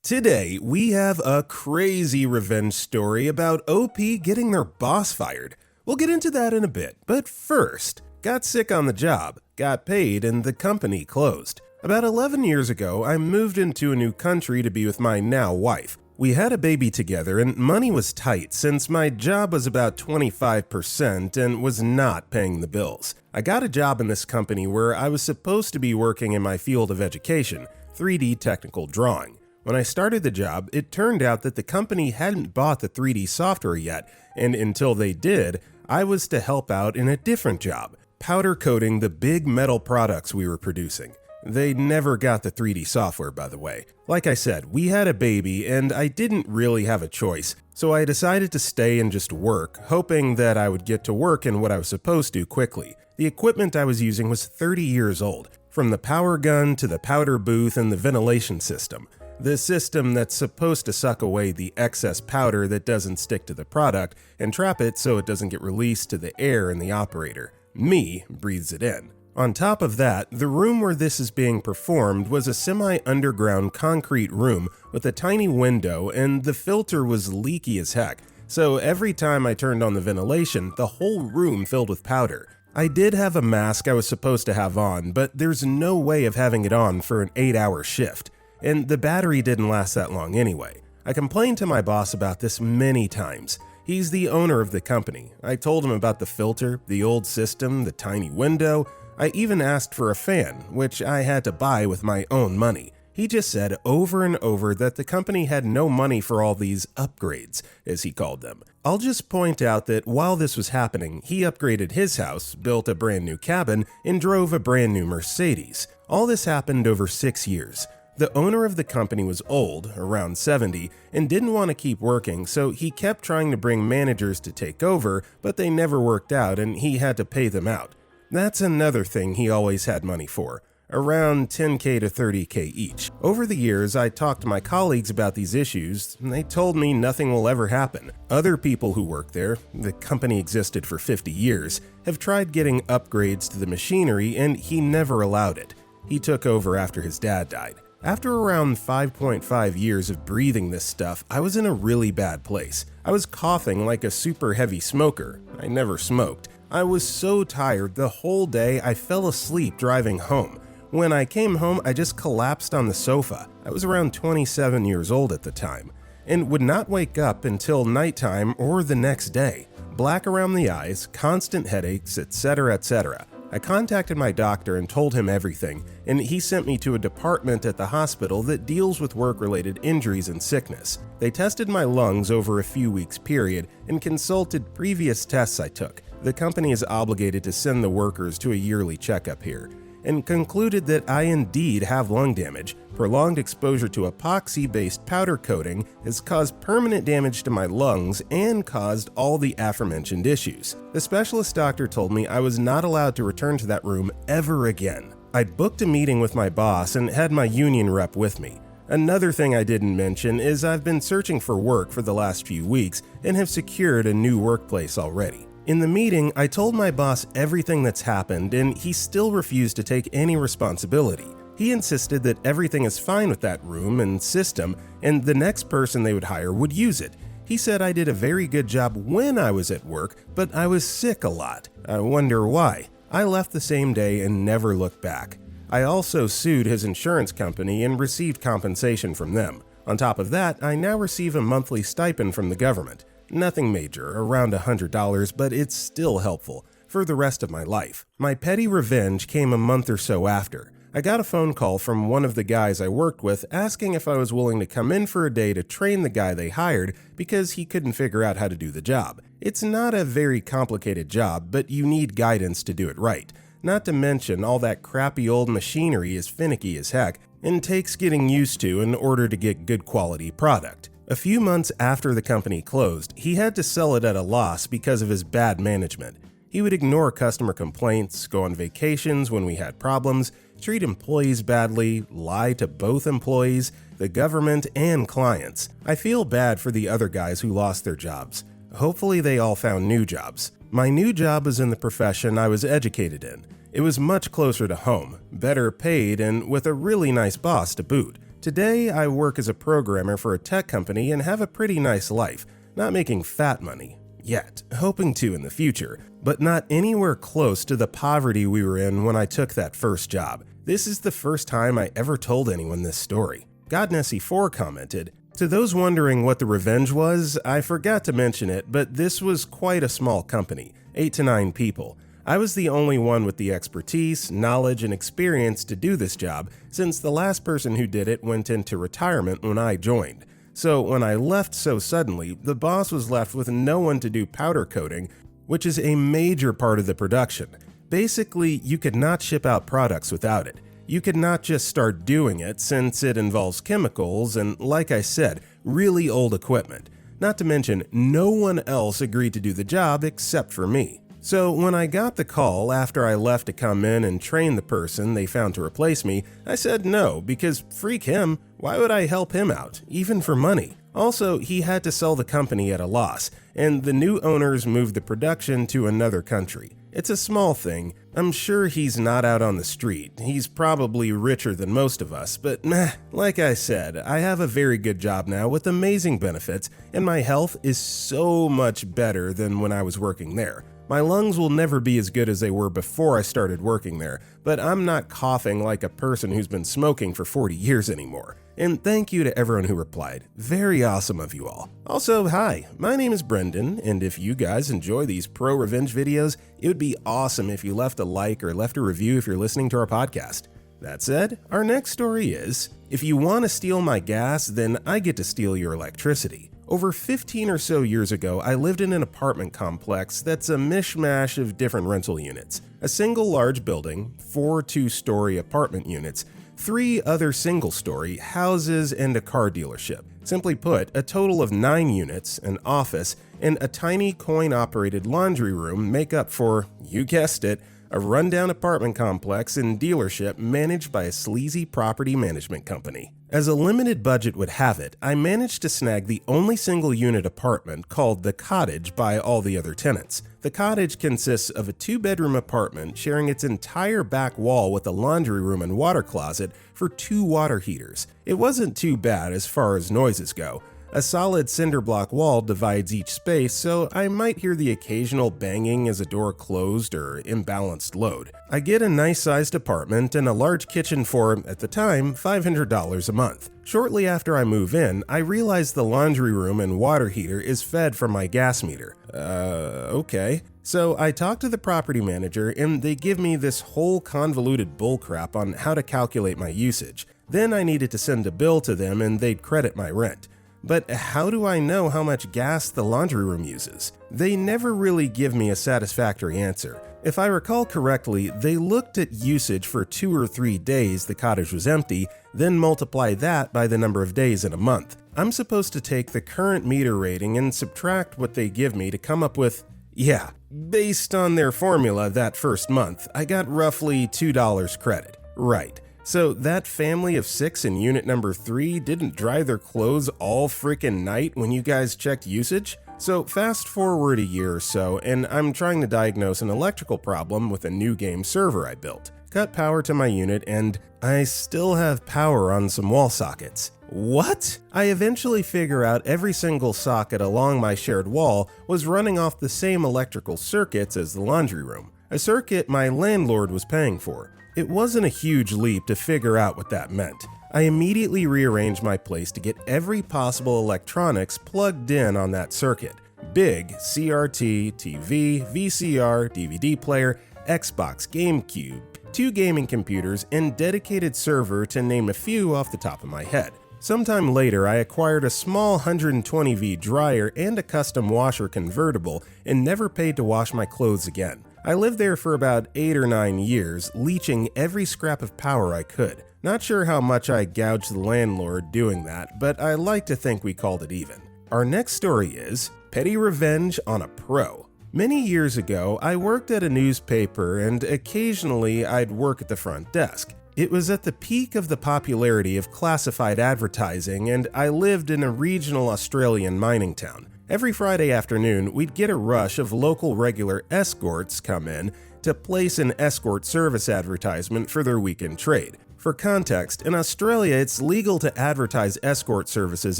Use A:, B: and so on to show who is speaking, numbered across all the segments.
A: Today, we have a crazy revenge story about OP getting their boss fired. We'll get into that in a bit, but first, got sick on the job, got paid, and the company closed. About 11 years ago, I moved into a new country to be with my now wife. We had a baby together and money was tight since my job was about 25% and was not paying the bills. I got a job in this company where I was supposed to be working in my field of education, 3D technical drawing. When I started the job, it turned out that the company hadn't bought the 3D software yet, and until they did, I was to help out in a different job, powder coating the big metal products we were producing. They never got the 3D software, by the way. Like I said, we had a baby and I didn't really have a choice, so I decided to stay and just work, hoping that I would get to work in what I was supposed to quickly. The equipment I was using was 30 years old, from the power gun to the powder booth and the ventilation system. The system that's supposed to suck away the excess powder that doesn't stick to the product and trap it so it doesn't get released to the air in the operator. Me breathes it in. On top of that, the room where this is being performed was a semi-underground concrete room with a tiny window, and the filter was leaky as heck, so every time I turned on the ventilation, the whole room filled with powder. I did have a mask I was supposed to have on, but there's no way of having it on for an 8-hour shift. And the battery didn't last that long anyway. I complained to my boss about this many times. He's the owner of the company. I told him about the filter, the old system, the tiny window. I even asked for a fan, which I had to buy with my own money. He just said over and over that the company had no money for all these upgrades, as he called them. I'll just point out that while this was happening, he upgraded his house, built a brand new cabin, and drove a brand new Mercedes. All this happened over 6 years. The owner of the company was old, around 70, and didn't want to keep working, so he kept trying to bring managers to take over, but they never worked out and he had to pay them out. That's another thing he always had money for, around $10K to $30K each. Over the years, I talked to my colleagues about these issues, and they told me nothing will ever happen. Other people who work there, the company existed for 50 years, have tried getting upgrades to the machinery and he never allowed it. He took over after his dad died. After around 5.5 years of breathing this stuff, I was in a really bad place. I was coughing like a super heavy smoker. I never smoked. I was so tired the whole day I fell asleep driving home. When I came home, I just collapsed on the sofa. I was around 27 years old at the time, and would not wake up until nighttime or the next day. Black around the eyes, constant headaches, etc., etc. I contacted my doctor and told him everything, and he sent me to a department at the hospital that deals with work-related injuries and sickness. They tested my lungs over a few weeks period and consulted previous tests I took. The company is obligated to send the workers to a yearly checkup here, and concluded that I indeed have lung damage. Prolonged exposure to epoxy-based powder coating has caused permanent damage to my lungs and caused all the aforementioned issues. The specialist doctor told me I was not allowed to return to that room ever again. I'd booked a meeting with my boss and had my union rep with me. Another thing I didn't mention is I've been searching for work for the last few weeks and have secured a new workplace already. In the meeting, I told my boss everything that's happened and he still refused to take any responsibility. He insisted that everything is fine with that room and system and the next person they would hire would use it. He said I did a very good job when I was at work, but I was sick a lot. I wonder why. I left the same day and never looked back. I also sued his insurance company and received compensation from them. On top of that, I now receive a monthly stipend from the government. Nothing major, around $100, but it's still helpful for the rest of my life. My petty revenge came a month or so after. I got a phone call from one of the guys I worked with asking if I was willing to come in for a day to train the guy they hired because he couldn't figure out how to do the job. It's not a very complicated job, but you need guidance to do it right. Not to mention all that crappy old machinery is finicky as heck and takes getting used to in order to get good quality product. A few months after the company closed, he had to sell it at a loss because of his bad management. He would ignore customer complaints, go on vacations when we had problems, treat employees badly, lie to both employees, the government, and clients. I feel bad for the other guys who lost their jobs. Hopefully they all found new jobs. My new job was in the profession I was educated in. It was much closer to home, better paid, and with a really nice boss to boot. Today, I work as a programmer for a tech company and have a pretty nice life, not making fat money. Yet, hoping to in the future, but not anywhere close to the poverty we were in when I took that first job. This is the first time I ever told anyone this story. GodNessie4 commented, "To those wondering what the revenge was, I forgot to mention it, but this was quite a small company, 8 to 9 people. I was the only one with the expertise, knowledge, and experience to do this job, since the last person who did it went into retirement when I joined. So when I left so suddenly, the boss was left with no one to do powder coating, which is a major part of the production. Basically, you could not ship out products without it. You could not just start doing it since it involves chemicals and, like I said, really old equipment. Not to mention, no one else agreed to do the job except for me. So when I got the call after I left to come in and train the person they found to replace me, I said no, because freak him, why would I help him out, even for money? Also, he had to sell the company at a loss, and the new owners moved the production to another country. It's a small thing. I'm sure he's not out on the street. He's probably richer than most of us, but meh, like I said, I have a very good job now with amazing benefits, and my health is so much better than when I was working there. My lungs will never be as good as they were before I started working there, but I'm not coughing like a person who's been smoking for 40 years anymore. And thank you to everyone who replied. Very awesome of you all. Also, hi, my name is Brendan, and if you guys enjoy these ProRevenge videos, it would be awesome if you left a like or left a review if you're listening to our podcast. That said, our next story is, if you want to steal my gas, then I get to steal your electricity. Over 15 or so years ago, I lived in an apartment complex that's a mishmash of different rental units. A single large building, 4 two-story apartment units, 3 other single-story houses, and a car dealership. Simply put, a total of 9 units, an office, and a tiny coin-operated laundry room make up for, you guessed it, a rundown apartment complex and dealership managed by a sleazy property management company. As a limited budget would have it, I managed to snag the only single-unit apartment called the Cottage by all the other tenants. The Cottage consists of a 2-bedroom apartment sharing its entire back wall with a laundry room and water closet for 2 water heaters. It wasn't too bad as far as noises go. A solid cinder block wall divides each space, so I might hear the occasional banging as a door closed or imbalanced load. I get a nice-sized apartment and a large kitchen for, at the time, $500 a month. Shortly after I move in, I realize the laundry room and water heater is fed from my gas meter. Okay. So I talk to the property manager and they give me this whole convoluted bullcrap on how to calculate my usage. Then I needed to send a bill to them and they'd credit my rent. But how do I know how much gas the laundry room uses? They never really give me a satisfactory answer. If I recall correctly, they looked at usage for 2 or 3 days the cottage was empty, then multiply that by the number of days in a month. I'm supposed to take the current meter rating and subtract what they give me to come up with, yeah, based on their formula that first month, I got roughly $2 credit. Right. So that family of 6 in unit number 3 didn't dry their clothes all frickin' night when you guys checked usage? So fast forward a year or so, and I'm trying to diagnose an electrical problem with a new game server I built. Cut power to my unit, and I still have power on some wall sockets. What? I eventually figure out every single socket along my shared wall was running off the same electrical circuits as the laundry room, a circuit my landlord was paying for. It wasn't a huge leap to figure out what that meant. I immediately rearranged my place to get every possible electronics plugged in on that circuit. Big CRT, TV, VCR, DVD player, Xbox, GameCube, 2 gaming computers, and dedicated server to name a few off the top of my head. Sometime later, I acquired a small 120V dryer and a custom washer convertible and never paid to wash my clothes again. I lived there for about 8 or 9 years, leeching every scrap of power I could. Not sure how much I gouged the landlord doing that, but I like to think we called it even. Our next story is Petty Revenge on a Pro. Many years ago, I worked at a newspaper and occasionally I'd work at the front desk. It was at the peak of the popularity of classified advertising and I lived in a regional Australian mining town. Every Friday afternoon, we'd get a rush of local regular escorts come in to place an escort service advertisement for their weekend trade. For context, in Australia it's legal to advertise escort services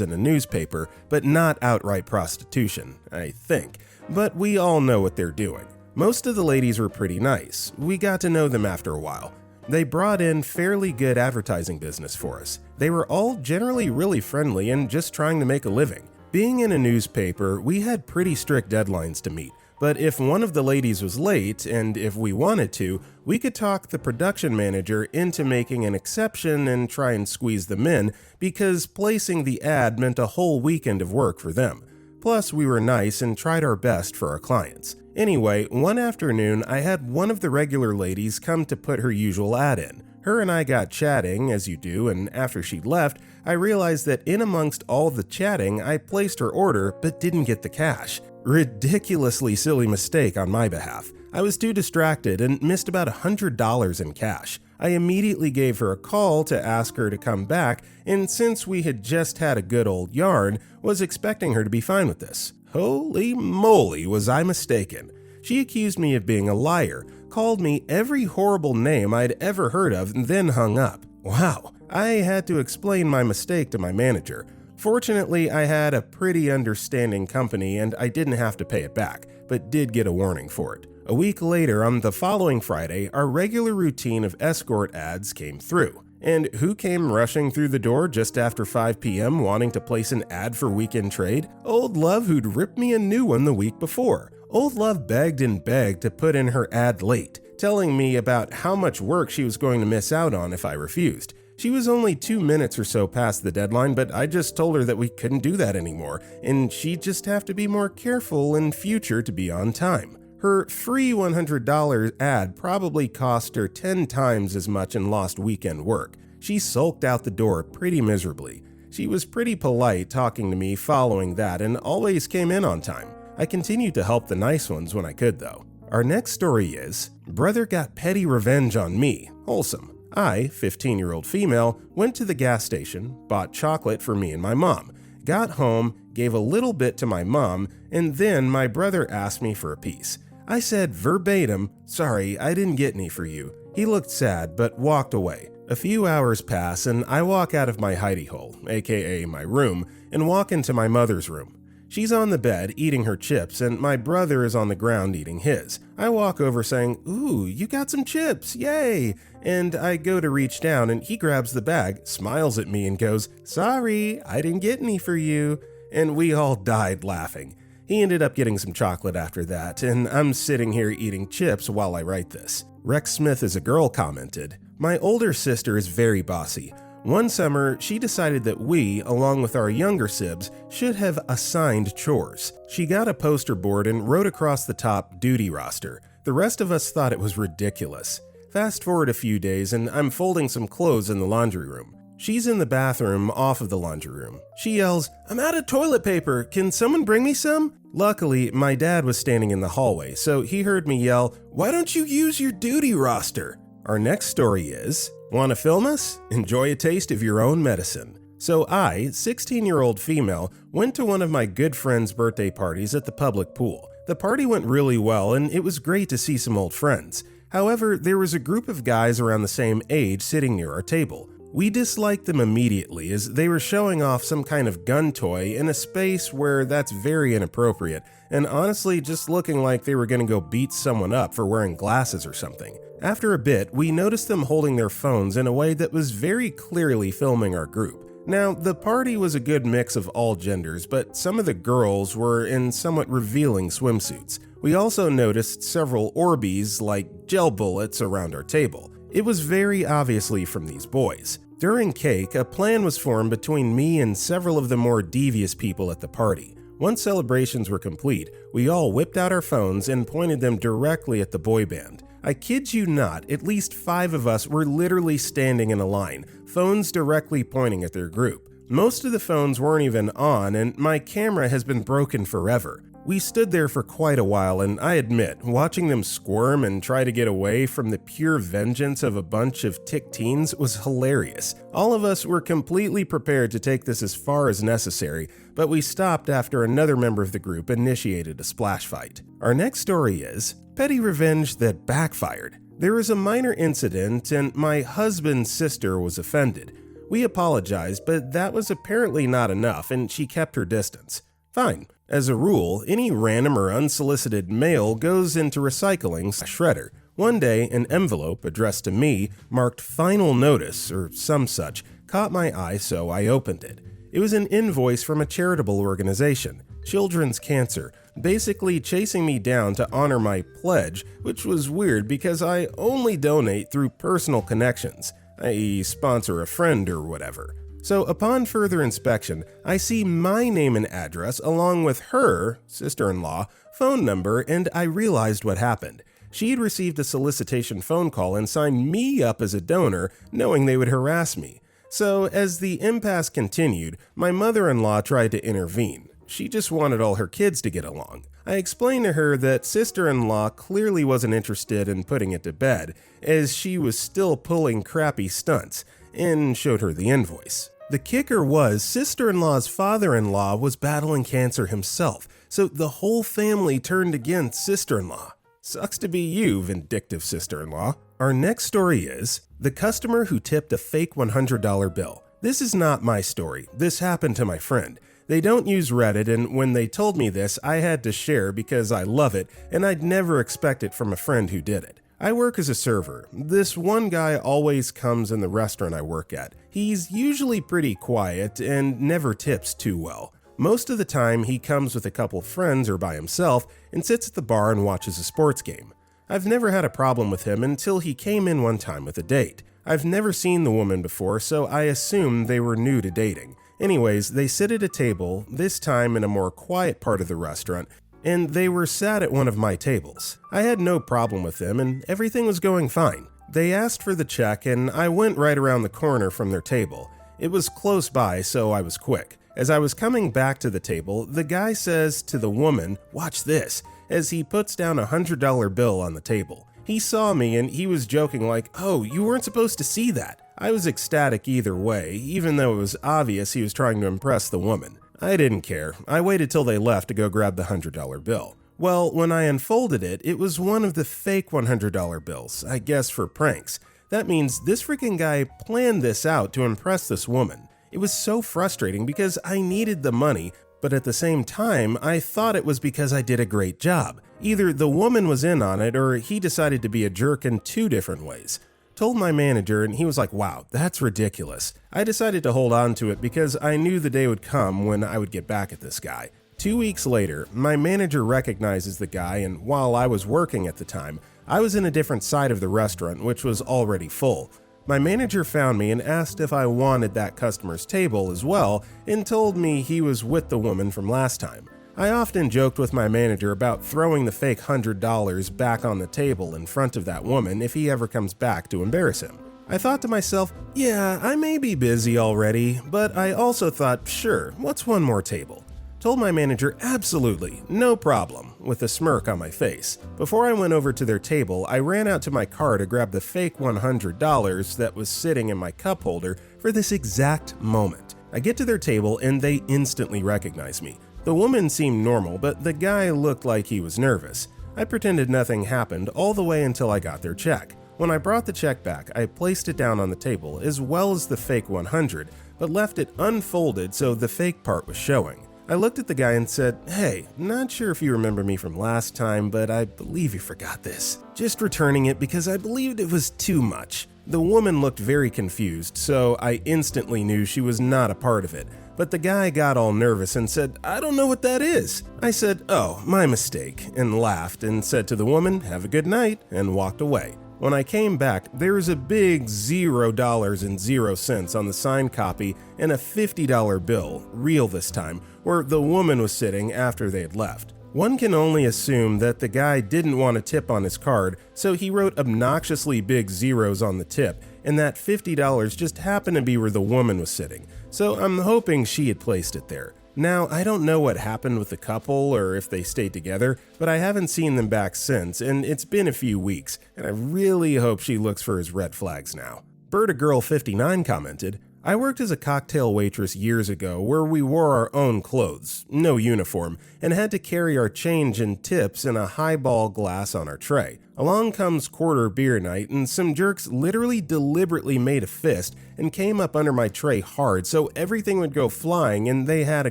A: in a newspaper, but not outright prostitution, I think. But we all know what they're doing. Most of the ladies were pretty nice. We got to know them after a while. They brought in fairly good advertising business for us. They were all generally really friendly and just trying to make a living. Being in a newspaper, we had pretty strict deadlines to meet. But if one of the ladies was late, and if we wanted to, we could talk the production manager into making an exception and try and squeeze them in, because placing the ad meant a whole weekend of work for them. Plus, we were nice and tried our best for our clients. Anyway, one afternoon, I had one of the regular ladies come to put her usual ad in. Her and I got chatting, as you do, and after she'd left, I realized that in amongst all the chatting, I placed her order but didn't get the cash. Ridiculously silly mistake on my behalf. I was too distracted and missed about $100 in cash. I immediately gave her a call to ask her to come back, and since we had just had a good old yarn, was expecting her to be fine with this. Holy moly, was I mistaken. She accused me of being a liar, called me every horrible name I'd ever heard of, and then hung up. Wow, I had to explain my mistake to my manager. Fortunately, I had a pretty understanding company and I didn't have to pay it back, but did get a warning for it. A week later, on the following Friday, our regular routine of escort ads came through. And who came rushing through the door just after 5 p.m. wanting to place an ad for weekend trade? Old Love, who'd ripped me a new one the week before. Old Love begged and begged to put in her ad late, telling me about how much work she was going to miss out on if I refused. She was only 2 minutes or so past the deadline, but I just told her that we couldn't do that anymore, and she'd just have to be more careful in future to be on time. Her free $100 ad probably cost her 10 times as much in lost weekend work. She sulked out the door pretty miserably. She was pretty polite talking to me following that and always came in on time. I continued to help the nice ones when I could though. Our next story is, Brother Got Petty Revenge on Me, Wholesome. I, 15-year-old female, went to the gas station, bought chocolate for me and my mom, got home, gave a little bit to my mom, and then my brother asked me for a piece. I said verbatim, "Sorry, I didn't get any for you." He looked sad, but walked away. A few hours pass and I walk out of my hidey hole, aka my room, and walk into my mother's room. She's on the bed eating her chips and my brother is on the ground eating his. I walk over saying, "Ooh, you got some chips, yay!" And I go to reach down and he grabs the bag, smiles at me and goes, "Sorry, I didn't get any for you." And we all died laughing. He ended up getting some chocolate after that, and I'm sitting here eating chips while I write this. Rex Smith is a girl commented, "My older sister is very bossy. One summer, she decided that we, along with our younger sibs, should have assigned chores. She got a poster board and wrote across the top duty roster. The rest of us thought it was ridiculous. Fast forward a few days and I'm folding some clothes in the laundry room. She's in the bathroom off of the laundry room. She yells, "I'm out of toilet paper, can someone bring me some?" Luckily, my dad was standing in the hallway, so he heard me yell, "Why don't you use your duty roster?" Our next story is, want to film us? Enjoy a taste of your own medicine. So I, 16-year-old female, went to one of my good friend's birthday parties at the public pool. The party went really well and it was great to see some old friends. However, there was a group of guys around the same age sitting near our table. We disliked them immediately as they were showing off some kind of gun toy in a space where that's very inappropriate, and honestly just looking like they were going to go beat someone up for wearing glasses or something. After a bit, we noticed them holding their phones in a way that was very clearly filming our group. Now, the party was a good mix of all genders, but some of the girls were in somewhat revealing swimsuits. We also noticed several Orbeez, like gel bullets, around our table. It was very obviously from these boys. During cake, a plan was formed between me and several of the more devious people at the party. Once celebrations were complete, we all whipped out our phones and pointed them directly at the boy band. I kid you not, at least 5 of us were literally standing in a line, phones directly pointing at their group. Most of the phones weren't even on, and my camera has been broken forever. We stood there for quite a while, and I admit, watching them squirm and try to get away from the pure vengeance of a bunch of tick teens was hilarious. All of us were completely prepared to take this as far as necessary, but we stopped after another member of the group initiated a splash fight. Our next story is Petty Revenge That Backfired. There was a minor incident and my husband's sister was offended. We apologized, but that was apparently not enough and she kept her distance. Fine. As a rule, any random or unsolicited mail goes into recycling/shredder. One day, an envelope addressed to me, marked final notice or some such, caught my eye, so I opened it. It was an invoice from a charitable organization, Children's Cancer, basically chasing me down to honor my pledge, which was weird because I only donate through personal connections, i.e. sponsor a friend or whatever. So upon further inspection, I see my name and address along with her, sister-in-law, phone number, and I realized what happened. She had received a solicitation phone call and signed me up as a donor, knowing they would harass me. So as the impasse continued, my mother-in-law tried to intervene. She just wanted all her kids to get along. I explained to her that sister-in-law clearly wasn't interested in putting it to bed, as she was still pulling crappy stunts, and showed her the invoice. The kicker was sister-in-law's father-in-law was battling cancer himself, so the whole family turned against sister-in-law. Sucks to be you, vindictive sister-in-law. Our next story is the customer who tipped a fake $100 bill. This is not my story. This happened to my friend. They don't use Reddit, and when they told me this, I had to share because I love it, and I'd never expect it from a friend who did it. I work as a server. This one guy always comes in the restaurant I work at. He's usually pretty quiet and never tips too well. Most of the time, he comes with a couple friends or by himself and sits at the bar and watches a sports game. I've never had a problem with him until he came in one time with a date. I've never seen the woman before, so I assumed they were new to dating. Anyways, they sit at a table, this time in a more quiet part of the restaurant, and they were sat at one of my tables. I had no problem with them and everything was going fine. They asked for the check and I went right around the corner from their table. It was close by, so I was quick. As I was coming back to the table, the guy says to the woman, "Watch this," as he puts down a $100 bill on the table. He saw me and he was joking like, "Oh, you weren't supposed to see that." I was ecstatic either way, even though it was obvious he was trying to impress the woman. I didn't care. I waited till they left to go grab the $100 bill. Well, when I unfolded it, it was one of the fake $100 bills, I guess for pranks. That means this freaking guy planned this out to impress this woman. It was so frustrating because I needed the money, but at the same time, I thought it was because I did a great job. Either the woman was in on it or he decided to be a jerk in two different ways. Told my manager and he was like, "Wow, that's ridiculous." I decided to hold on to it because I knew the day would come when I would get back at this guy. 2 weeks later, my manager recognizes the guy, and while I was working at the time, I was in a different side of the restaurant, which was already full. My manager found me and asked if I wanted that customer's table as well, and told me he was with the woman from last time. I often joked with my manager about throwing the fake $100 back on the table in front of that woman if he ever comes back to embarrass him. I thought to myself, yeah, I may be busy already, but I also thought, sure, what's one more table? Told my manager, absolutely, no problem, with a smirk on my face. Before I went over to their table, I ran out to my car to grab the fake $100 that was sitting in my cup holder for this exact moment. I get to their table and they instantly recognize me. The woman seemed normal, but the guy looked like he was nervous. I pretended nothing happened all the way until I got their check. When I brought the check back, I placed it down on the table as well as the fake 100, but left it unfolded so the fake part was showing. I looked at the guy and said, "Hey, not sure if you remember me from last time, but I believe you forgot this. Just returning it because I believed it was too much." The woman looked very confused, so I instantly knew she was not a part of it. But the guy got all nervous and said, "I don't know what that is." I said, "Oh, my mistake," and laughed and said to the woman, "Have a good night," and walked away. When I came back, there was a big $0.00 on the signed copy and a $50 bill, real this time, where the woman was sitting after they had left. One can only assume that the guy didn't want a tip on his card, so he wrote obnoxiously big zeros on the tip, and that $50 just happened to be where the woman was sitting, so I'm hoping she had placed it there. Now, I don't know what happened with the couple or if they stayed together, but I haven't seen them back since, and it's been a few weeks, and I really hope she looks for his red flags now. Bird-a-Girl59 commented, I worked as a cocktail waitress years ago where we wore our own clothes, no uniform, and had to carry our change and tips in a highball glass on our tray. Along comes quarter beer night, and some jerks literally deliberately made a fist and came up under my tray hard so everything would go flying, and they had a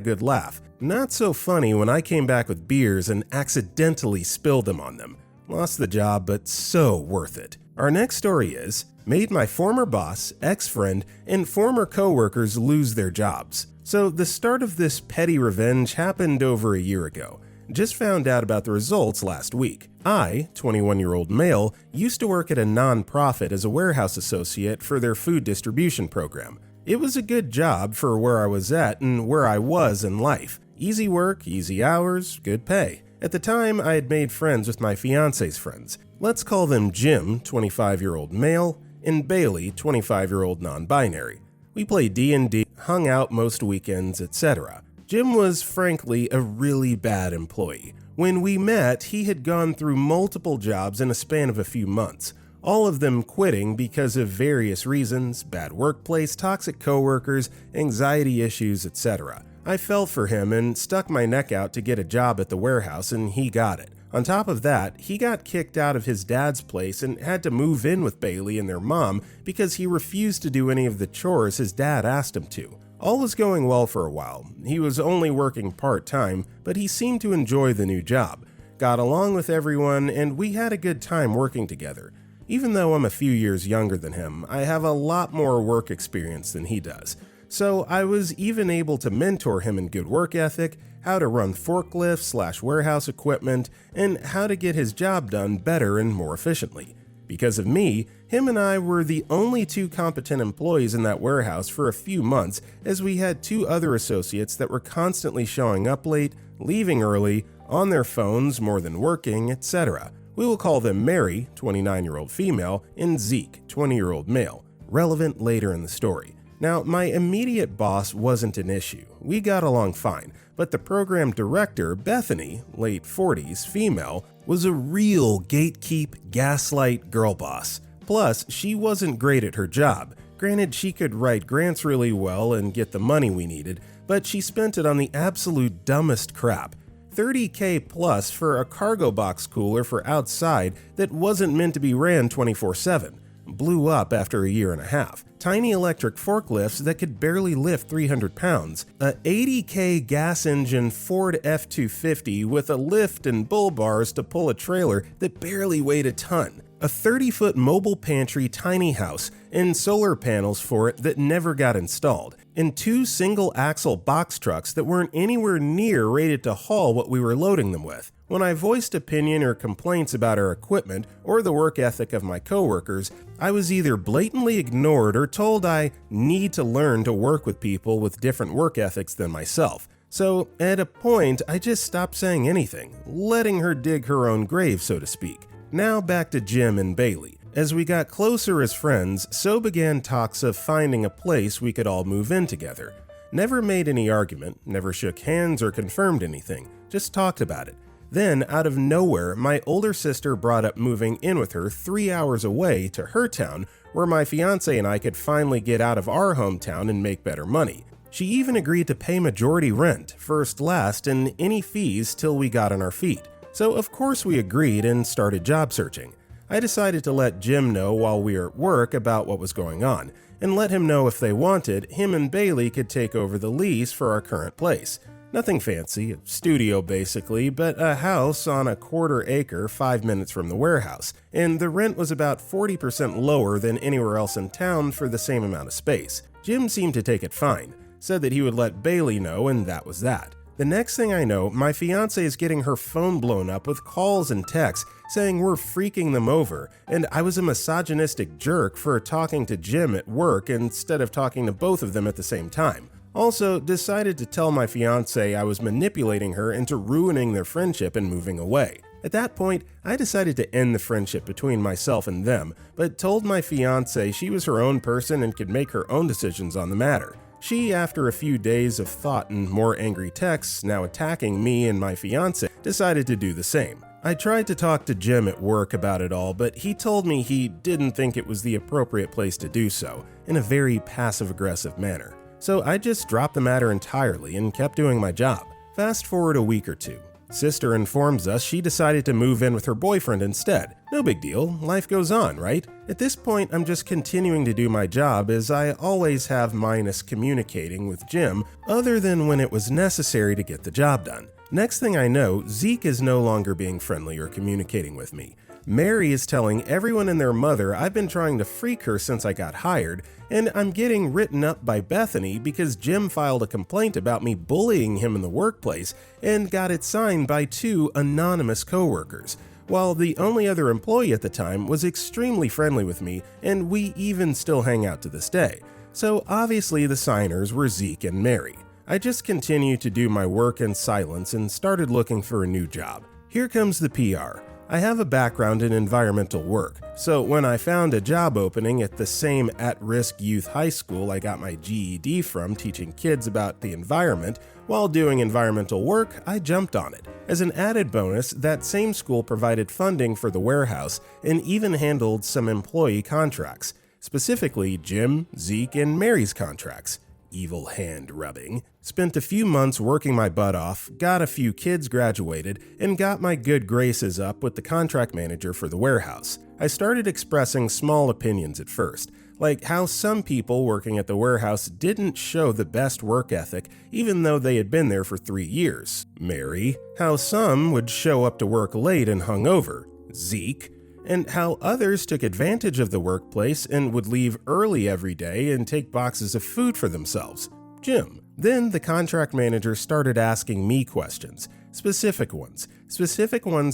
A: good laugh. Not so funny when I came back with beers and accidentally spilled them on them. Lost the job, but so worth it. Our next story is, made my former boss, ex-friend, and former coworkers lose their jobs. So the start of this petty revenge happened over a year ago. Just found out about the results last week. I, 21-year-old male, used to work at a non-profit as a warehouse associate for their food distribution program. It was a good job for where I was at and where I was in life. Easy work, easy hours, good pay. At the time, I had made friends with my fiance's friends. Let's call them Jim, 25-year-old male, and Bailey, 25-year-old non-binary. We played D&D, hung out most weekends, etc. Jim was frankly a really bad employee. When we met, he had gone through multiple jobs in a span of a few months, all of them quitting because of various reasons: bad workplace, toxic coworkers, anxiety issues, etc. I fell for him and stuck my neck out to get a job at the warehouse, and he got it. On top of that, he got kicked out of his dad's place and had to move in with Bailey and their mom because he refused to do any of the chores his dad asked him to. All was going well for a while. He was only working part-time, but he seemed to enjoy the new job, got along with everyone, and we had a good time working together. Even though I'm a few years younger than him, I have a lot more work experience than he does. So I was even able to mentor him in good work ethic, how to run forklift/warehouse equipment, and how to get his job done better and more efficiently. Because of me, him and I were the only two competent employees in that warehouse for a few months, as we had two other associates that were constantly showing up late, leaving early, on their phones more than working, etc. We will call them Mary, 29-year-old female, and Zeke, 20-year-old male, relevant later in the story. Now, my immediate boss wasn't an issue. We got along fine, but the program director, Bethany, late 40s, female, was a real gatekeep, gaslight girl boss. Plus, she wasn't great at her job. Granted, she could write grants really well and get the money we needed, but she spent it on the absolute dumbest crap. $30K plus for a cargo box cooler for outside that wasn't meant to be ran 24/7. Blew up after a year and a half. Tiny electric forklifts that could barely lift 300 pounds. A $80K gas engine Ford F-250 with a lift and bull bars to pull a trailer that barely weighed a ton. A 30-foot mobile pantry tiny house and solar panels for it that never got installed. And two single-axle box trucks that weren't anywhere near rated to haul what we were loading them with. When I voiced opinion or complaints about our equipment or the work ethic of my coworkers, I was either blatantly ignored or told I need to learn to work with people with different work ethics than myself. So, at a point, I just stopped saying anything, letting her dig her own grave, so to speak. Now back to Jim and Bailey. As we got closer as friends, so began talks of finding a place we could all move in together. Never made any argument, never shook hands or confirmed anything, just talked about it. Then, out of nowhere, my older sister brought up moving in with her 3 hours away to her town, where my fiance and I could finally get out of our hometown and make better money. She even agreed to pay majority rent, first, last, and any fees till we got on our feet. So of course we agreed and started job searching. I decided to let Jim know while we were at work about what was going on, and let him know if they wanted, him and Bailey could take over the lease for our current place. Nothing fancy, a studio basically, but a house on a quarter-acre 5 minutes from the warehouse, and the rent was about 40% lower than anywhere else in town for the same amount of space. Jim seemed to take it fine, said that he would let Bailey know, and that was that. The next thing I know, my fiance is getting her phone blown up with calls and texts saying we're freaking them over, and I was a misogynistic jerk for talking to Jim at work instead of talking to both of them at the same time. Also, decided to tell my fiance I was manipulating her into ruining their friendship and moving away. At that point, I decided to end the friendship between myself and them, but told my fiance she was her own person and could make her own decisions on the matter. She, after a few days of thought and more angry texts now attacking me and my fiance, decided to do the same. I tried to talk to Jim at work about it all, but he told me he didn't think it was the appropriate place to do so, in a very passive-aggressive manner. So I just dropped the matter entirely and kept doing my job. Fast forward a week or two. Sister informs us she decided to move in with her boyfriend instead. No big deal, life goes on, right? At this point, I'm just continuing to do my job as I always have minus communicating with Jim, other than when it was necessary to get the job done. Next thing I know, Zeke is no longer being friendly or communicating with me. Mary is telling everyone and their mother I've been trying to freak her since I got hired, and I'm getting written up by Bethany because Jim filed a complaint about me bullying him in the workplace and got it signed by 2 anonymous coworkers, while the only other employee at the time was extremely friendly with me, and we even still hang out to this day. So obviously the signers were Zeke and Mary. I just continued to do my work in silence and started looking for a new job. Here comes the PR. I have a background in environmental work, so when I found a job opening at the same at-risk youth high school I got my GED from teaching kids about the environment while doing environmental work, I jumped on it. As an added bonus, that same school provided funding for the warehouse and even handled some employee contracts, specifically Jim, Zeke, and Mary's contracts. Evil hand rubbing. Spent a few months working my butt off, got a few kids graduated, and got my good graces up with the contract manager for the warehouse. I started expressing small opinions at first, like how some people working at the warehouse didn't show the best work ethic even though they had been there for 3 years. Mary. How some would show up to work late and hungover. Zeke. And how others took advantage of the workplace and would leave early every day and take boxes of food for themselves. Jim. Then the contract manager started asking me questions, specific ones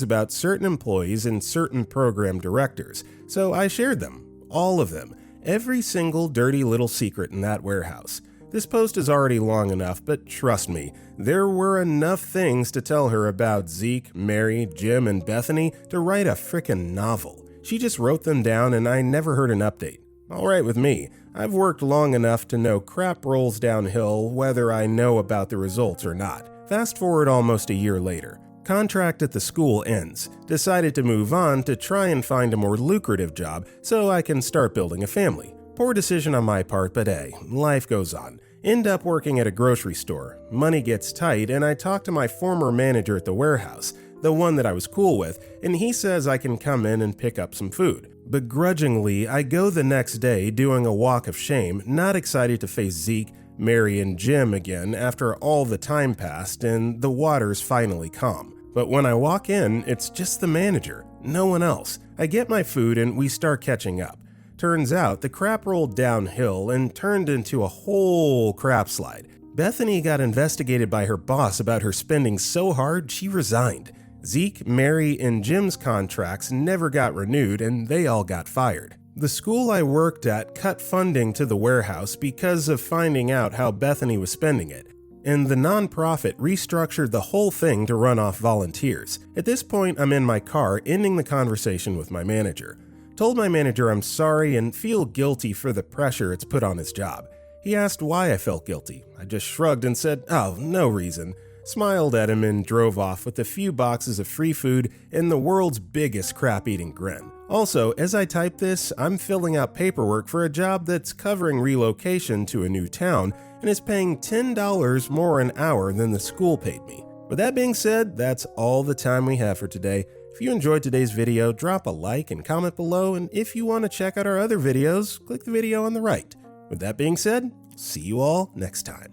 A: about certain employees and certain program directors, so I shared them, all of them, every single dirty little secret in that warehouse. This post is already long enough, but trust me, there were enough things to tell her about Zeke, Mary, Jim, and Bethany to write a frickin' novel. She just wrote them down and I never heard an update. Alright with me, I've worked long enough to know crap rolls downhill whether I know about the results or not. Fast forward almost a year later. Contract at the school ends. Decided to move on to try and find a more lucrative job so I can start building a family. Poor decision on my part, but hey, life goes on. End up working at a grocery store. Money gets tight, and I talk to my former manager at the warehouse, the one that I was cool with, and he says I can come in and pick up some food. Begrudgingly, I go the next day doing a walk of shame, not excited to face Zeke, Mary, and Jim again after all the time passed and the waters finally calm. But when I walk in, it's just the manager, no one else. I get my food and we start catching up. Turns out the crap rolled downhill and turned into a whole crap slide. Bethany got investigated by her boss about her spending so hard she resigned. Zeke, Mary, and Jim's contracts never got renewed and they all got fired. The school I worked at cut funding to the warehouse because of finding out how Bethany was spending it, and the nonprofit restructured the whole thing to run off volunteers. At this point, I'm in my car ending the conversation with my manager. Told my manager I'm sorry and feel guilty for the pressure it's put on his job. He asked why I felt guilty. I just shrugged and said, oh, no reason. Smiled at him and drove off with a few boxes of free food and the world's biggest crap-eating grin. Also, as I type this, I'm filling out paperwork for a job that's covering relocation to a new town and is paying $10 more an hour than the school paid me. With that being said, that's all the time we have for today. If you enjoyed today's video, drop a like and comment below, and if you want to check out our other videos, click the video on the right. With that being said, see you all next time.